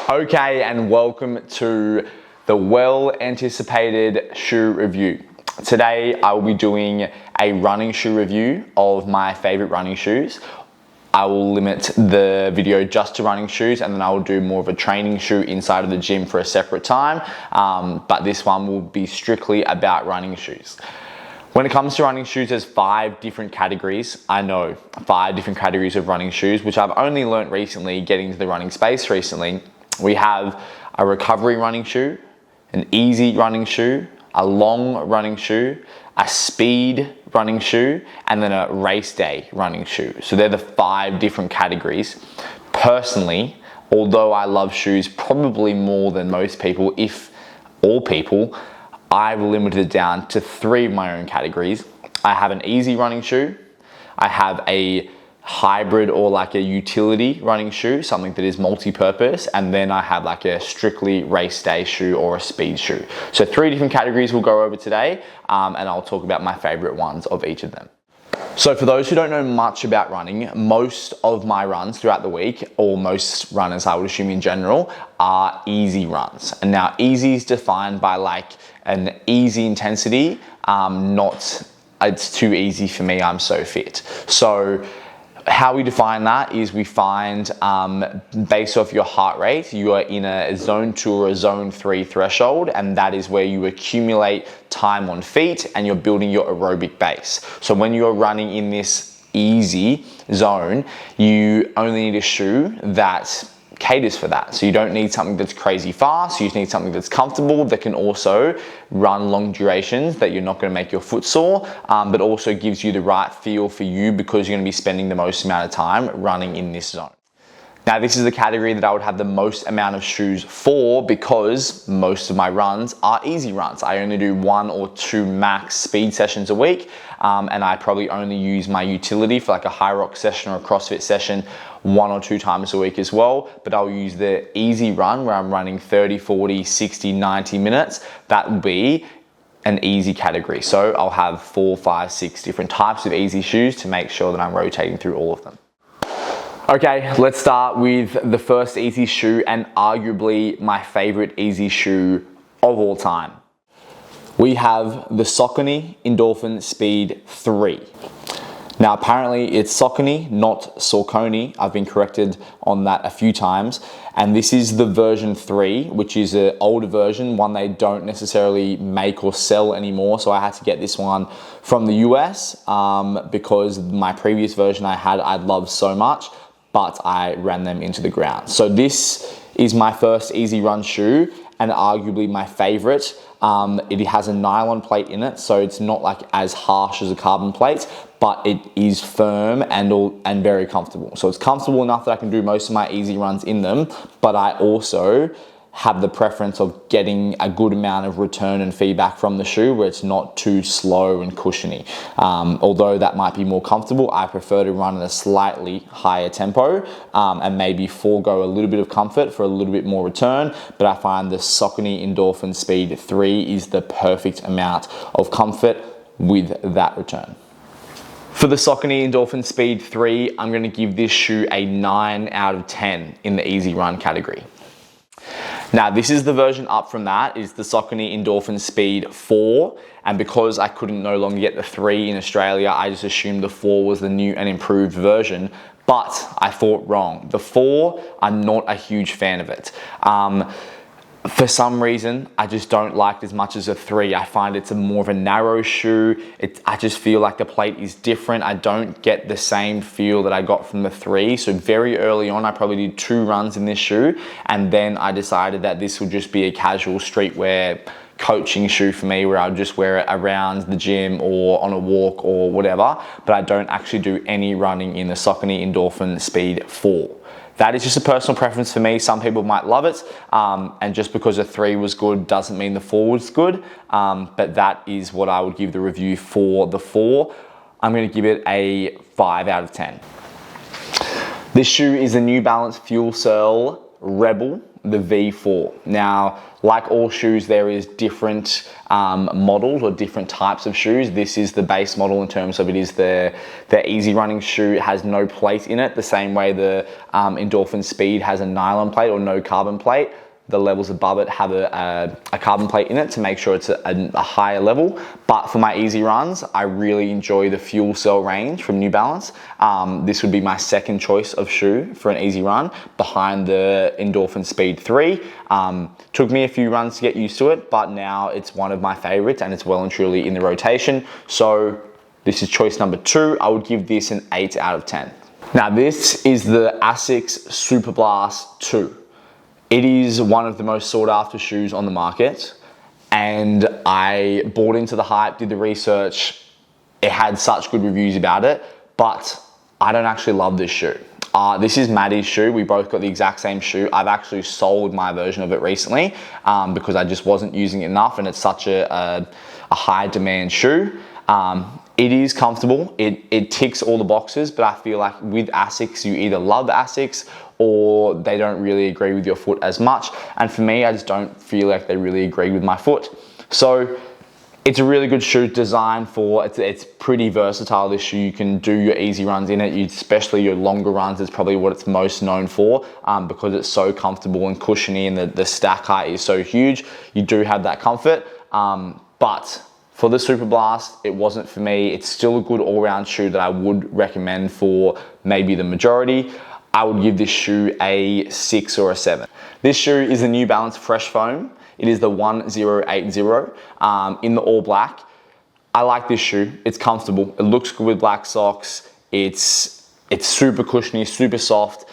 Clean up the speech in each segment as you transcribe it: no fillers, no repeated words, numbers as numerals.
Okay, and welcome to the well-anticipated shoe review. Today, I will be doing a running shoe review of my favorite running shoes. I will limit the video just to running shoes, and then I will do more of a training shoe inside of the gym for a separate time. But this one will be strictly about running shoes. When it comes to running shoes, there's 5 different categories. I know, 5 different categories of running shoes, which I've only learned recently, getting into the running space recently. We have a recovery running shoe, an easy running shoe, a long running shoe, a speed running shoe, and then a race day running shoe. So they're the 5 different categories. Personally, although I love shoes probably more than most people, if all people, I've limited it down to 3 of my own categories. I have an easy running shoe, I have a hybrid or like a utility running shoe, something that is multi-purpose, and then I have like a strictly race day shoe or a speed shoe. So 3 different categories we'll go over today, and I'll talk about my favorite ones of each of them. So for those who don't know much about running, most of my runs throughout the week, or most runners I would assume in general, are easy runs. And now easy is defined by like an easy intensity, not it's too easy for me, I'm so fit. So how we define that is we find, based off your heart rate, you are in a zone 2 or a zone 3 threshold, and that is where you accumulate time on feet and you're building your aerobic base. So when you're running in this easy zone, you only need a shoe that caters for that. So you don't need something that's crazy fast, you just need something that's comfortable, that can also run long durations, that you're not going to make your foot sore, but also gives you the right feel for you because you're going to be spending the most amount of time running in this zone. Now this is the category that I would have the most amount of shoes for because most of my runs are easy runs. I only do 1 or 2 max speed sessions a week, and I probably only use my utility for like a high rock session or a CrossFit session 1 or 2 times a week as well. But I'll use the easy run where I'm running 30, 40, 60, 90 minutes. That will be an easy category. So I'll have 4, 5, 6 different types of easy shoes to make sure that I'm rotating through all of them. Okay, let's start with the first easy shoe and arguably my favorite easy shoe of all time. We have the Saucony Endorphin Speed 3. Now apparently it's Saucony, not Saucony. I've been corrected on that a few times. And this is the version 3, which is an older version, one they don't necessarily make or sell anymore. So I had to get this one from the US because my previous version I loved so much, but I ran them into the ground. So this is my first easy run shoe and arguably my favorite. It has a nylon plate in it, so it's not like as harsh as a carbon plate, but it is firm and very comfortable. So it's comfortable enough that I can do most of my easy runs in them, but I also have the preference of getting a good amount of return and feedback from the shoe where it's not too slow and cushiony. Although that might be more comfortable, I prefer to run at a slightly higher tempo and maybe forego a little bit of comfort for a little bit more return. But I find the Saucony Endorphin Speed 3 is the perfect amount of comfort with that return. For the Saucony Endorphin Speed 3, I'm going to give this shoe a 9 out of 10 in the easy run category. Now this is the version up from that, is the Saucony Endorphin Speed 4, and because I couldn't no longer get the 3 in Australia, I just assumed the 4 was the new and improved version, but I thought wrong. The 4, I'm not a huge fan of it. For some reason, I just don't like it as much as a 3. I find it's more of a narrow shoe. I just feel like the plate is different. I don't get the same feel that I got from the 3. So very early on, I probably did 2 runs in this shoe. And then I decided that this would just be a casual streetwear coaching shoe for me where I'll just wear it around the gym or on a walk or whatever. But I don't actually do any running in the Saucony Endorphin Speed 4. That is just a personal preference for me. Some people might love it, and just because a 3 was good doesn't mean the 4 was good, but that is what I would give the review for the 4. I'm going to give it a 5 out of 10. This shoe is a New Balance Fuel Cell Rebel, the V4. Now, like all shoes, there is different models or different types of shoes. This is the base model in terms of it is the easy running shoe. It has no plate in it, the same way the Endorphin Speed has a nylon plate or no carbon plate. The levels above it have a carbon plate in it to make sure it's a higher level. But for my easy runs, I really enjoy the Fuel Cell range from New Balance. This would be my second choice of shoe for an easy run behind the Endorphin Speed 3. Took me a few runs to get used to it, but now it's one of my favorites and it's well and truly in the rotation. So this is choice number 2. I would give this an 8 out of 10. Now this is the Asics Superblast 2. It is one of the most sought after shoes on the market, and I bought into the hype, did the research. It had such good reviews about it, but I don't actually love this shoe. This is Maddie's shoe. We both got the exact same shoe. I've actually sold my version of it recently because I just wasn't using it enough, and it's such a high demand shoe. It is comfortable. It ticks all the boxes, but I feel like with Asics, you either love Asics or they don't really agree with your foot as much. And for me, I just don't feel like they really agree with my foot. So it's a really good shoe designed for, it's pretty versatile, this shoe. You can do your easy runs in it, especially your longer runs is probably what it's most known for because it's so comfortable and cushiony and the stack height is so huge. You do have that comfort, but for the Superblast, it wasn't for me. It's still a good all-round shoe that I would recommend for maybe the majority. I would give this shoe a 6 or a 7. This shoe is the New Balance Fresh Foam. It is the 1080 in the all black. I like this shoe. It's comfortable. It looks good with black socks. It's super cushiony, super soft,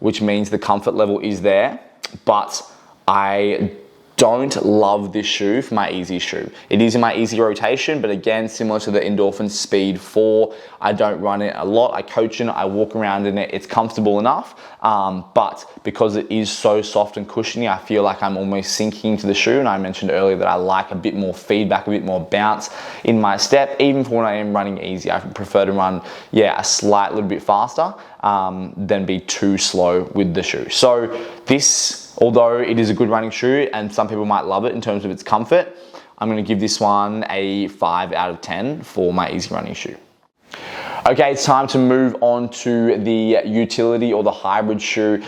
which means the comfort level is there. But I don't love this shoe for my easy shoe. It is in my easy rotation, but again, similar to the Endorphin Speed 4, I don't run it a lot. I coach in it, I walk around in it. It's comfortable enough, but because it is so soft and cushiony, I feel like I'm almost sinking into the shoe. And I mentioned earlier that I like a bit more feedback, a bit more bounce in my step. Even for when I am running easy, I prefer to run, a slight little bit faster than be too slow with the shoe. So this, although it is a good running shoe and some people might love it in terms of its comfort, I'm going to give this one a 5 out of 10 for my easy running shoe. Okay, it's time to move on to the utility or the hybrid shoe,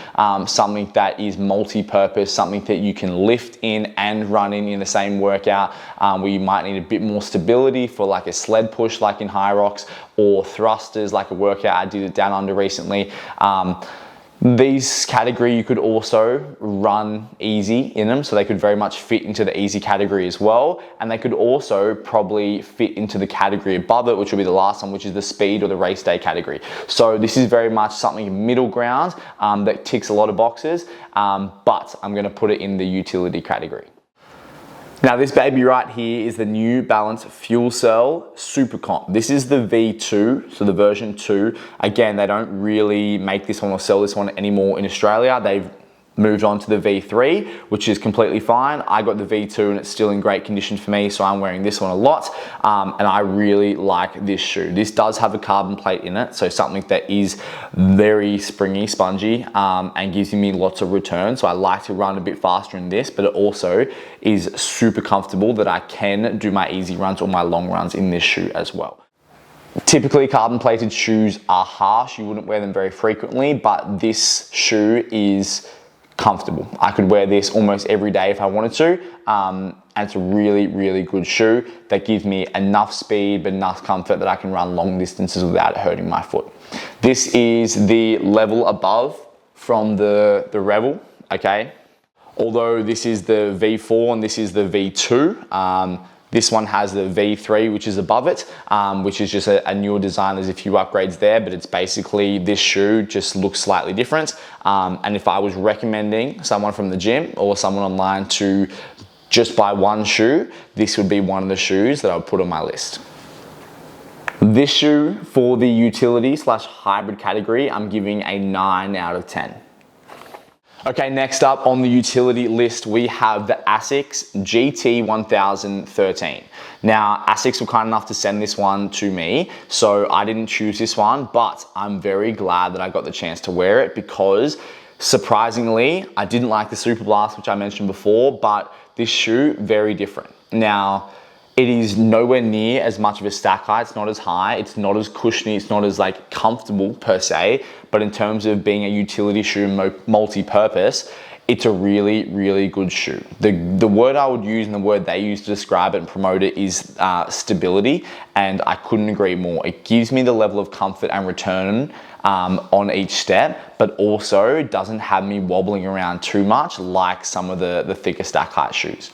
something that is multi-purpose, something that you can lift in and run in the same workout, where you might need a bit more stability for like a sled push like in High Rocks, or thrusters like a workout I did it down under recently. These category you could also run easy in them, so they could very much fit into the easy category as well, and they could also probably fit into the category above it, which will be the last one, which is the speed or the race day category. So this is very much something middle ground that ticks a lot of boxes, but I'm going to put it in the utility category. Now this baby right here is the New Balance Fuel Cell Super Comp. This is the V2, so the version 2. Again, they don't really make this one or sell this one anymore in Australia. They've moved on to the V3, which is completely fine. I got the V2 and it's still in great condition for me, so I'm wearing this one a lot, and I really like this shoe. This does have a carbon plate in it, so something that is very springy, spongy, and gives me lots of return. So I like to run a bit faster in this, but it also is super comfortable that I can do my easy runs or my long runs in this shoe as well. Typically, carbon plated shoes are harsh. You wouldn't wear them very frequently, but this shoe is comfortable. I could wear this almost every day if I wanted to, and it's a really, really good shoe that gives me enough speed but enough comfort that I can run long distances without it hurting my foot. This is the level above from the Rebel, okay? Although this is the V4 and this is the V2, this one has the V3, which is above it, which is just a newer design. There's a few upgrades there, but it's basically this shoe just looks slightly different. And if I was recommending someone from the gym or someone online to just buy one shoe, this would be one of the shoes that I would put on my list. This shoe for the utility / hybrid category, I'm giving a 9 out of 10. Okay, next up on the utility list, we have the Asics GT1013. Now, Asics were kind enough to send this one to me, so I didn't choose this one, but I'm very glad that I got the chance to wear it because Surprisingly, I didn't like the Super Blast, which I mentioned before, but this shoe, very different. Now, it is nowhere near as much of a stack height. It's not as high. It's not as cushiony. It's not as like comfortable per se. But in terms of being a utility shoe, multi-purpose, it's a really, really good shoe. The word I would use and the word they use to describe it and promote it is stability. And I couldn't agree more. It gives me the level of comfort and return on each step, but also doesn't have me wobbling around too much like some of the thicker stack height shoes.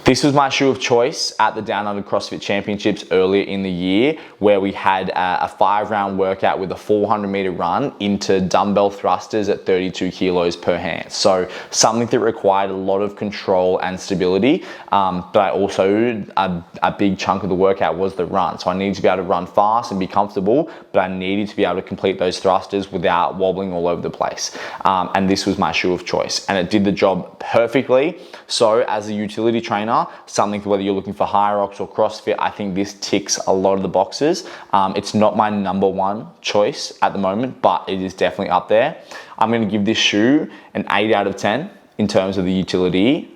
This was my shoe of choice at the Down Under CrossFit Championships earlier in the year, where we had a 5-round workout with a 400-meter run into dumbbell thrusters at 32 kilos per hand. So something that required a lot of control and stability, but a big chunk of the workout was the run. So I needed to be able to run fast and be comfortable, but I needed to be able to complete those thrusters without wobbling all over the place. And this was my shoe of choice, and it did the job perfectly. So as a utility trainer, something whether you're looking for high rocks or CrossFit, I think this ticks a lot of the boxes. It's not my number one choice at the moment, but it is definitely up there. I'm going to give this shoe an 8 out of 10 in terms of the utility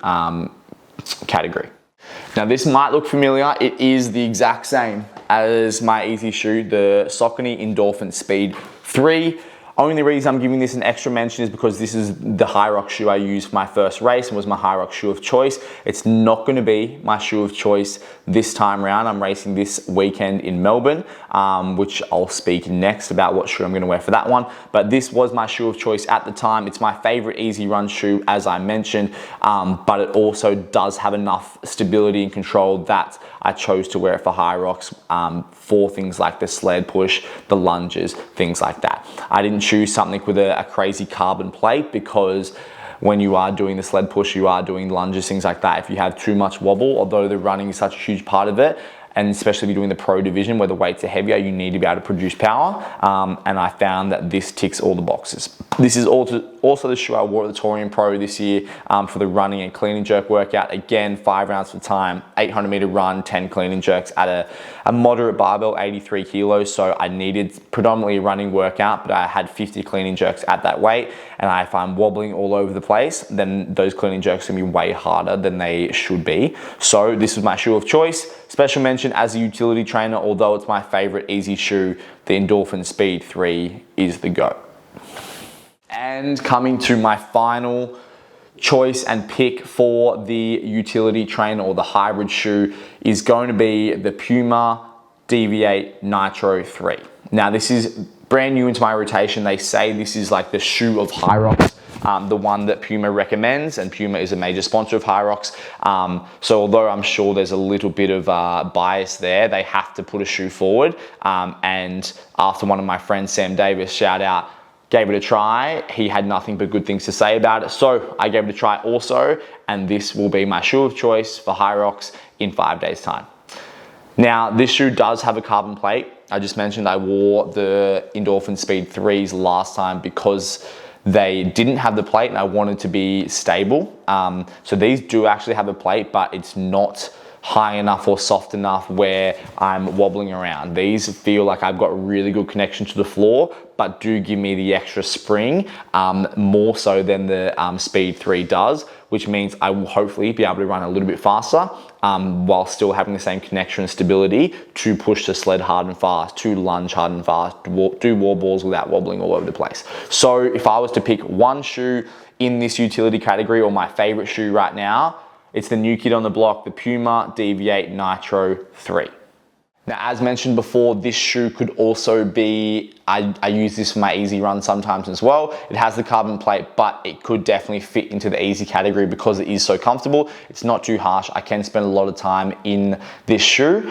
category. Now this might look familiar. It is the exact same as my easy shoe, the Saucony Endorphin Speed 3. Only reason I'm giving this an extra mention is because this is the high rock shoe I used for my first race and was my high rock shoe of choice. It's not going to be my shoe of choice this time around. I'm racing this weekend in Melbourne, which I'll speak next about what shoe I'm going to wear for that one. But this was my shoe of choice at the time. It's my favorite easy run shoe, as I mentioned, but it also does have enough stability and control that I chose to wear it for high rocks, for things like the sled push, the lunges, things like that. I didn't choose something with a crazy carbon plate because when you are doing the sled push, you are doing lunges, things like that. If you have too much wobble, although the running is such a huge part of it, and especially if you're doing the pro division where the weights are heavier, you need to be able to produce power. And I found that this ticks all the boxes. This is also the shoe I wore at the Torium Pro this year for the running and clean and jerk workout. Again, 5 rounds for time, 800-meter run, 10 clean and jerks at a moderate barbell, 83 kilos. So I needed predominantly a running workout, but I had 50 clean and jerks at that weight. And if I'm wobbling all over the place, then those clean and jerks are gonna be way harder than they should be. So this was my shoe of choice. Special mention as a utility trainer, although it's my favorite easy shoe, the Endorphin Speed 3 is the GOAT. And coming to my final choice and pick for the utility trainer or the hybrid shoe is going to be the Puma Deviate Nitro 3. Now this is brand new into my rotation. They say this is like the shoe of high rocks. The one that Puma recommends, and Puma is a major sponsor of High Rocks. So although I'm sure there's a little bit of bias there, they have to put a shoe forward. And after one of my friends, Sam Davis, shout out, gave it a try, he had nothing but good things to say about it. So I gave it a try also, and this will be my shoe of choice for High Rocks in 5 days' time. Now, this shoe does have a carbon plate. I just mentioned I wore the Endorphin Speed 3s last time because they didn't have the plate and I wanted to be stable. So these do actually have a plate, but it's not high enough or soft enough where I'm wobbling around. These feel like I've got really good connection to the floor, but do give me the extra spring, more so than the Speed 3 does, which means I will hopefully be able to run a little bit faster while still having the same connection and stability to push the sled hard and fast, to lunge hard and fast, do wall balls without wobbling all over the place. So if I was to pick one shoe in this utility category or my favorite shoe right now, it's the new kid on the block, the Puma Deviate Nitro 3. Now, as mentioned before, this shoe could also be, I use this for my easy run sometimes as well. It has the carbon plate, but it could definitely fit into the easy category because it is so comfortable. It's not too harsh. I can spend a lot of time in this shoe.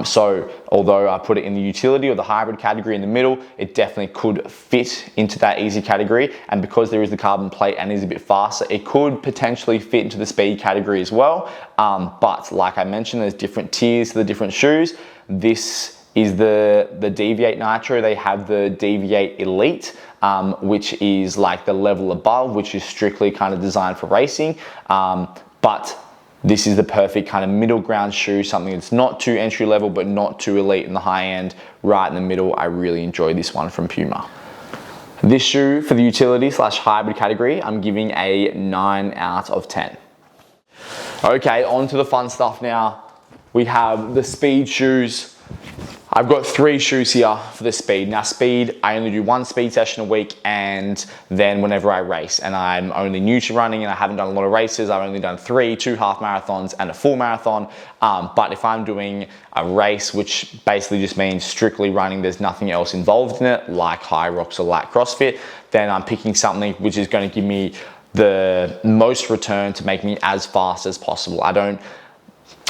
So although I put it in the utility or the hybrid category in the middle, it definitely could fit into that easy category. And because there is the carbon plate and is a bit faster, it could potentially fit into the speed category as well. But like I mentioned, there's different tiers to the different shoes. This is the Deviate Nitro. They have the Deviate Elite, which is like the level above, which is strictly kind of designed for racing. But this is the perfect kind of middle ground shoe, something that's not too entry level, but not too elite in the high end, right in the middle. I really enjoy this one from Puma. This shoe for the utility / hybrid category, I'm giving a 9 out of 10. Okay, on to the fun stuff now. We have the speed shoes. I've got 3 shoes here for the speed. Now speed, I only do 1 speed session a week and then whenever I race. And I'm only new to running and I haven't done a lot of races. I've only done 3, 2 half marathons and a full marathon. But if I'm doing a race, which basically just means strictly running, there's nothing else involved in it, like high rocks or like CrossFit, then I'm picking something which is going to give me the most return to make me as fast as possible. I don't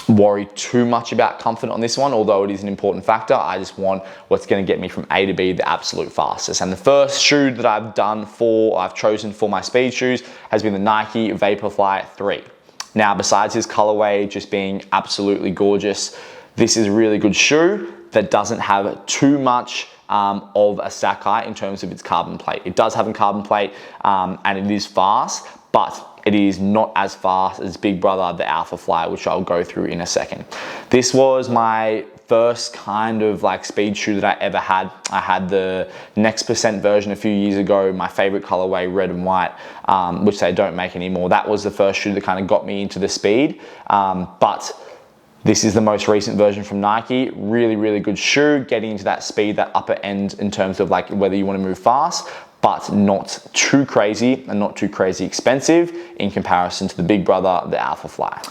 worry too much about comfort on this one, although it is an important factor. I just want what's going to get me from A to B the absolute fastest. And the first shoe that I've chosen for my speed shoes has been the Nike Vaporfly 3. Now, besides his colorway just being absolutely gorgeous, this is a really good shoe that doesn't have too much of a stack height in terms of its carbon plate. It does have a carbon plate and it is fast, but it is not as fast as big brother, the Alpha Fly, which I'll go through in a second. This was my first kind of like speed shoe that I ever had. I had the Next Percent version a few years ago, my favorite colorway, red and white, which they don't make anymore. That was the first shoe that kind of got me into the speed. But this is the most recent version from Nike. Really, really good shoe, getting into that speed, that upper end in terms of like whether you want to move fast, but not too crazy and not too crazy expensive in comparison to the big brother, the Alpha Fly.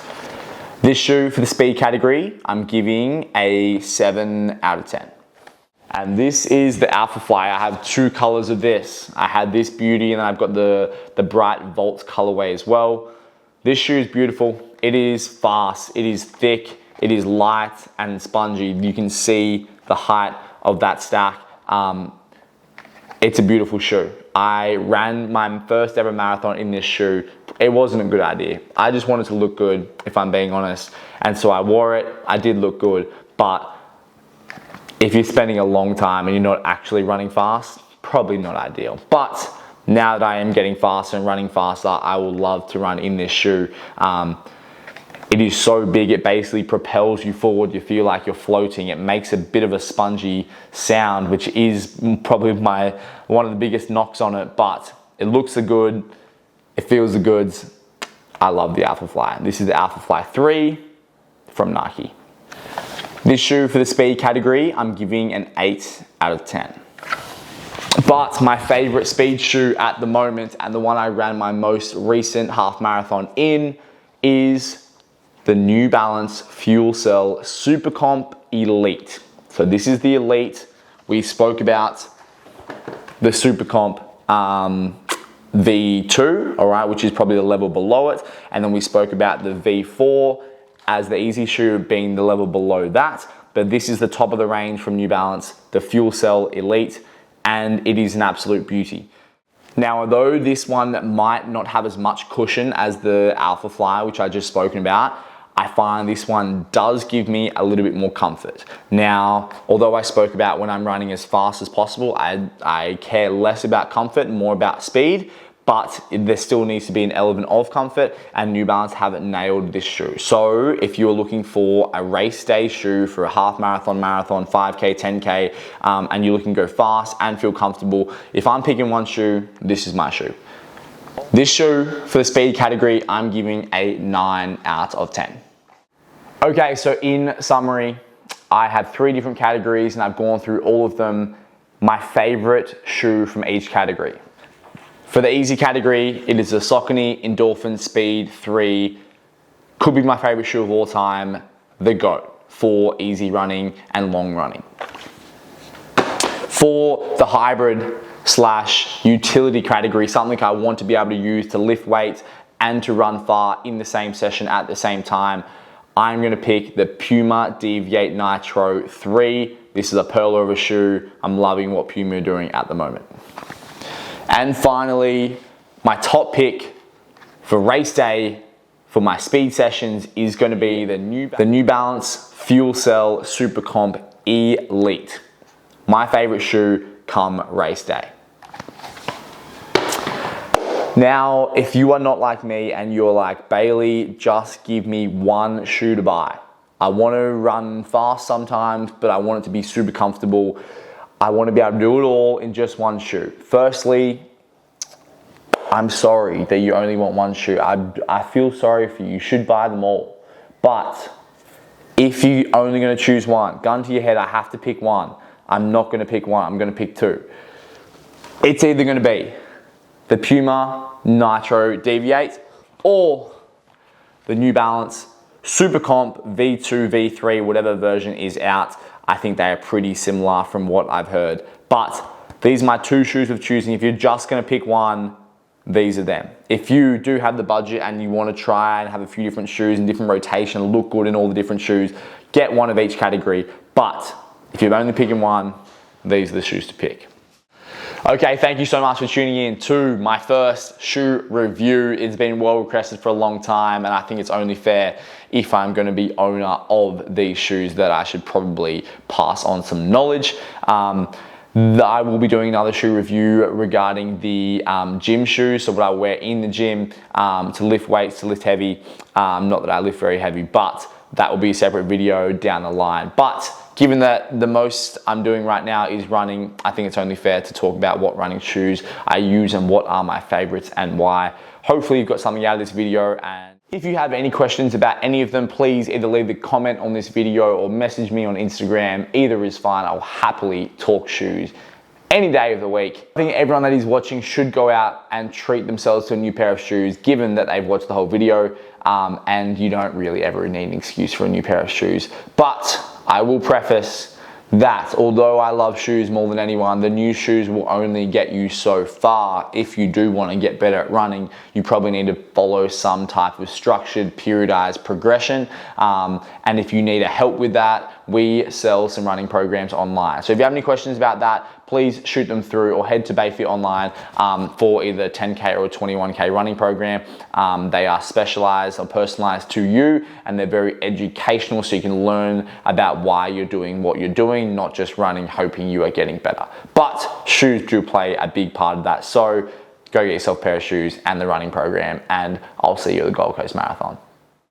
This shoe for the speed category, I'm giving a 7 out of 10. And this is the Alpha Fly. I have 2 colors of this. I had this beauty and then I've got the bright Volt colorway as well. This shoe is beautiful. It is fast, it is thick, it is light and spongy. You can see the height of that stack. It's a beautiful shoe. I ran my first ever marathon in this shoe. It wasn't a good idea. I just wanted to look good, if I'm being honest. And so I wore it. I did look good. But if you're spending a long time and you're not actually running fast, probably not ideal. But now that I am getting faster and running faster, I will love to run in this shoe. It is so big, it basically propels you forward. You feel like you're floating. It makes a bit of a spongy sound, which is probably one of the biggest knocks on it, but it looks good, it feels the goods. I love the Alpha Fly. This is the Alpha Fly 3 from Nike. This shoe for the speed category, I'm giving an 8 out of 10. But my favorite speed shoe at the moment, and the one I ran my most recent half marathon in, is the New Balance Fuel Cell Super Comp Elite. So this is the Elite. We spoke about the Super Comp V2, all right, which is probably the level below it. And then we spoke about the V4 as the easy shoe being the level below that. But this is the top of the range from New Balance, the Fuel Cell Elite, and it is an absolute beauty. Now, although this one might not have as much cushion as the Alpha Fly, which I just spoken about, I find this one does give me a little bit more comfort. Now, although I spoke about when I'm running as fast as possible, I care less about comfort, more about speed, but there still needs to be an element of comfort, and New Balance haven't nailed this shoe. So if you're looking for a race day shoe for a half marathon, 5K, 10K, and you're looking to go fast and feel comfortable, if I'm picking one shoe, this is my shoe. This shoe for the speed category, I'm giving a 9 out of 10. Okay, so in summary, I have 3 different categories and I've gone through all of them. My favorite shoe from each category. For the easy category, it is the Saucony Endorphin Speed 3. Could be my favorite shoe of all time, the GOAT for easy running and long running. For the hybrid / utility category, something I want to be able to use to lift weights and to run far in the same session at the same time, I'm gonna pick the Puma Deviate Nitro 3. This is a pearl of a shoe. I'm loving what Puma are doing at the moment. And finally, my top pick for race day for my speed sessions is gonna be the New Balance Fuel Cell Super Comp Elite. My favorite shoe come race day. Now, if you are not like me and you're like, Bailey, just give me one shoe to buy. I want to run fast sometimes, but I want it to be super comfortable. I want to be able to do it all in just one shoe. Firstly, I'm sorry that you only want one shoe. I feel sorry for you. You should buy them all. But if you're only going to choose one, gun to your head, I have to pick one. I'm not going to pick one. I'm going to pick two. It's either going to be the Puma Nitro Deviate or the New Balance Super Comp V2, V3, whatever version is out. I think they are pretty similar from what I've heard. But these are my two shoes of choosing. If you're just going to pick one, these are them. If you do have the budget and you want to try and have a few different shoes in different rotation, look good in all the different shoes, get one of each category. But if you're only picking one, these are the shoes to pick. Okay, thank you so much for tuning in to my first shoe review. It's been well requested for a long time, and I think it's only fair, if I'm going to be owner of these shoes, that I should probably pass on some knowledge. I will be doing another shoe review regarding the gym shoes, so what I wear in the gym to lift weights, to lift heavy. Not that I lift very heavy, but that will be a separate video down the line. But given that the most I'm doing right now is running, I think it's only fair to talk about what running shoes I use and what are my favorites and why. Hopefully you've got something out of this video, and if you have any questions about any of them, please either leave a comment on this video or message me on Instagram. Either is fine. I'll happily talk shoes any day of the week. I think everyone that is watching should go out and treat themselves to a new pair of shoes, given that they've watched the whole video, and you don't really ever need an excuse for a new pair of shoes. But I will preface that although I love shoes more than anyone, the new shoes will only get you so far. If you do want to get better at running, you probably need to follow some type of structured, periodized progression. And if you need help with that, we sell some running programs online. So if you have any questions about that, please shoot them through or head to Bayfit Online for either 10K or a 21K running program. They are specialized or personalized to you, and they're very educational, so you can learn about why you're doing what you're doing, not just running hoping you are getting better. But shoes do play a big part of that. So go get yourself a pair of shoes and the running program, and I'll see you at the Gold Coast Marathon.